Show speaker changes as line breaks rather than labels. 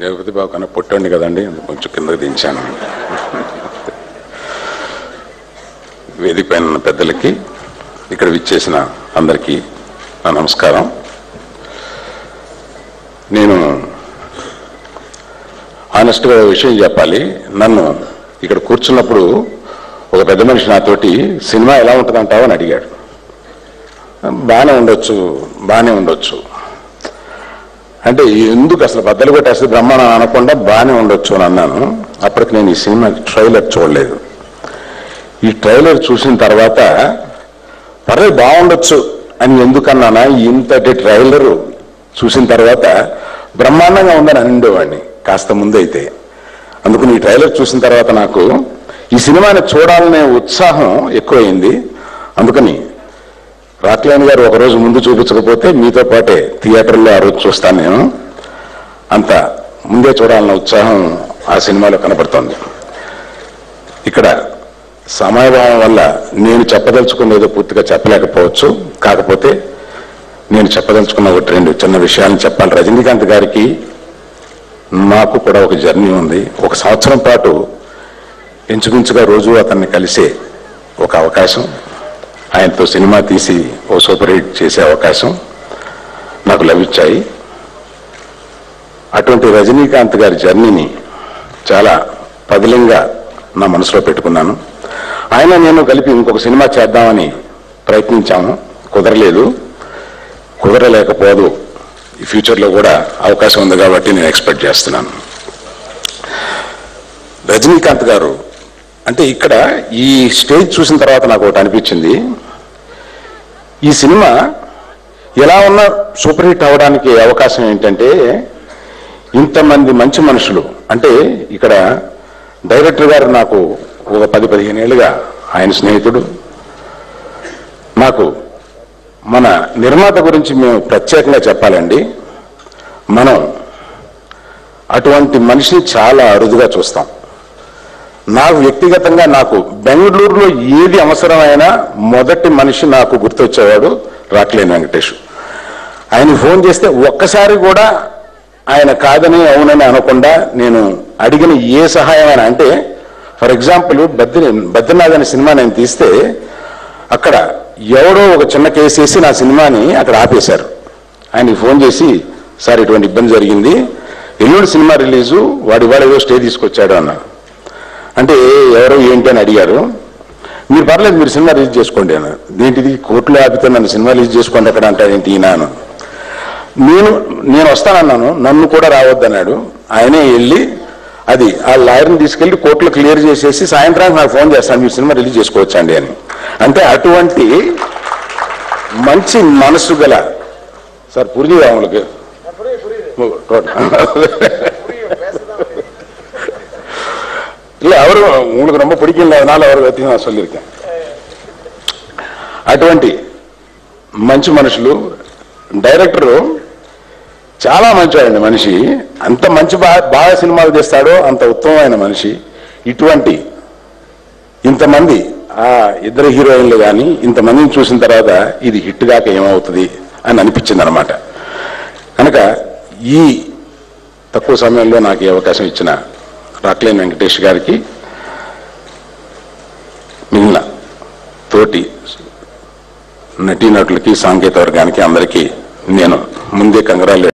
రేవతి బాబు కన్నా పుట్టండి కదండి, కొంచెం కిందకి దించాను. వేదిక పైన ఉన్న పెద్దలకి, ఇక్కడ విచ్చేసిన అందరికీ నా నమస్కారం. నేను ఆనెస్ట్గా విషయం చెప్పాలి. నన్ను ఇక్కడ కూర్చున్నప్పుడు ఒక పెద్ద మనిషి నాతోటి సినిమా ఎలా ఉంటుందంటావు అని అడిగాడు. బాగానే ఉండొచ్చు అంటే ఎందుకు అసలు బద్దలు కొట్టేస్తే బ్రహ్మాండం అనకుండా బాగానే ఉండొచ్చు అని అన్నాను. అప్పటికి నేను ఈ సినిమా ట్రైలర్ చూడలేదు. ఈ ట్రైలర్ చూసిన తర్వాత పర్లేదు బాగుండొచ్చు అని ఎందుకన్నానా, ఇంతటి ట్రైలర్ చూసిన తర్వాత బ్రహ్మాండంగా ఉందని అనేవాడిని కాస్త ముందైతే. అందుకని ఈ ట్రైలర్ చూసిన తర్వాత నాకు ఈ సినిమాని చూడాలనే ఉత్సాహం ఎక్కువైంది. అందుకని రాక్లైన్ గారు ఒకరోజు ముందు చూపించకపోతే మీతో పాటే థియేటర్లో ఆ రోజు చూస్తాను. నేను అంత ముందే చూడాలన్న ఉత్సాహం ఆ సినిమాలో కనపడుతోంది. ఇక్కడ సమయభావం వల్ల నేను చెప్పదలుచుకునేదో పూర్తిగా చెప్పలేకపోవచ్చు. కాకపోతే నేను చెప్పదలుచుకున్న ఒకటి రెండు చిన్న విషయాలను చెప్పాలి. రజనీకాంత్ గారికి నాకు కూడా ఒక జర్నీ ఉంది. ఒక సంవత్సరం పాటు ఇంచుమించుగా రోజు అతన్ని కలిసే ఒక అవకాశం, ఆయనతో సినిమా తీసి ఓ సూపర్ హిట్ చేసే అవకాశం నాకు లభించాయి. అటువంటి రజనీకాంత్ గారి జర్నీని చాలా పదిలంగా నా మనసులో పెట్టుకున్నాను. ఆయన నేను కలిపి ఇంకొక సినిమా చేద్దామని ప్రయత్నించాము, కుదరలేకపోదు. ఈ ఫ్యూచర్లో కూడా అవకాశం ఉంది కాబట్టి నేను ఎక్స్పెక్ట్ చేస్తున్నాను. రజనీకాంత్ గారు అంటే ఇక్కడ ఈ స్టేజ్ చూసిన తర్వాత నాకు ఒకటి అనిపించింది. ఈ సినిమా ఎలా ఉన్నా సూపర్ హిట్ అవ్వడానికి అవకాశం ఏంటంటే, ఇంతమంది మంచి మనుషులు, అంటే ఇక్కడ డైరెక్టర్ గారు నాకు ఒక 10-15 ఏళ్ళుగా ఆయన స్నేహితుడు. నాకు మన నిర్మాత గురించి మేము ప్రత్యేకంగా చెప్పాలండి. మనం అటువంటి మనిషిని చాలా అరుదుగా చూస్తాం. నాకు వ్యక్తిగతంగా నాకు బెంగళూరులో ఏది అవసరమైనా మొదటి మనిషి నాకు గుర్తొచ్చేవాడు రాక్లైన్ వెంకటేష్. ఆయన ఫోన్ చేస్తే ఒక్కసారి కూడా ఆయన కాదని అవునని అనకుండా నేను అడిగిన ఏ సహాయమైనా, అంటే ఫర్ ఎగ్జాంపుల్ బద్రీనాథ్ అనే సినిమా నేను తీస్తే అక్కడ ఎవరో ఒక చిన్న కేసు వేసి నా సినిమాని అక్కడ ఆపేశారు. ఆయనకి ఫోన్ చేసి, సార్ ఇటువంటి ఇబ్బంది జరిగింది, ఎల్లుండి సినిమా రిలీజు, వాడు ఇవాళ ఏదో స్టే తీసుకొచ్చాడు అన్నారు. అంటే ఎవరో ఏంటి అని అడిగారు. మీరు పర్లేదు, మీరు సినిమా రిలీజ్ చేసుకోండి అన్నారు. దేంటిది, కోర్టులో ఆపితే నన్ను సినిమా రిలీజ్ చేసుకోండి అక్కడ అంటారేంటి ఈనాను. నేను వస్తానన్నాను, నన్ను కూడా రావద్దన్నాడు. ఆయనే వెళ్ళి అది ఆ లాయర్ని తీసుకెళ్లి కోర్టులో క్లియర్ చేసేసి సాయంత్రానికి నాకు ఫోన్ చేస్తాను, మీరు సినిమా రిలీజ్ చేసుకోవచ్చండి అని. అంటే అటువంటి మంచి మనసు గల సార్ పురిజిదా உங்களுக்கு இல்லை அவரு உங்களுக்கு ரொம்ப பிடிக்கல, அதனால அவரை பற்றி நான் சொல்லியிருக்கேன். అటువంటి మంచి మనుషులు. డైరెక్టరు చాలా మంచివాడండి మనిషి. అంత మంచి బాగా సినిమాలు చేస్తాడో అంత ఉత్తమమైన మనిషి. ఇటువంటి ఇంతమంది ఆ ఇద్దరు హీరోయిన్లు కానీ ఇంతమందిని చూసిన తర్వాత ఇది హిట్ కాక ఏమవుతుంది అని అనిపించింది అనమాట. కనుక ఈ తక్కువ సమయంలో నాకు ఈ అవకాశం ఇచ్చిన రాక్లైన్ వెంకటేష్ గారికి, మిగిలిన తోటి నటీనటులకి, సాంకేతిక వర్గానికి అందరికీ నేను ముందే కంగ్రాచులేట్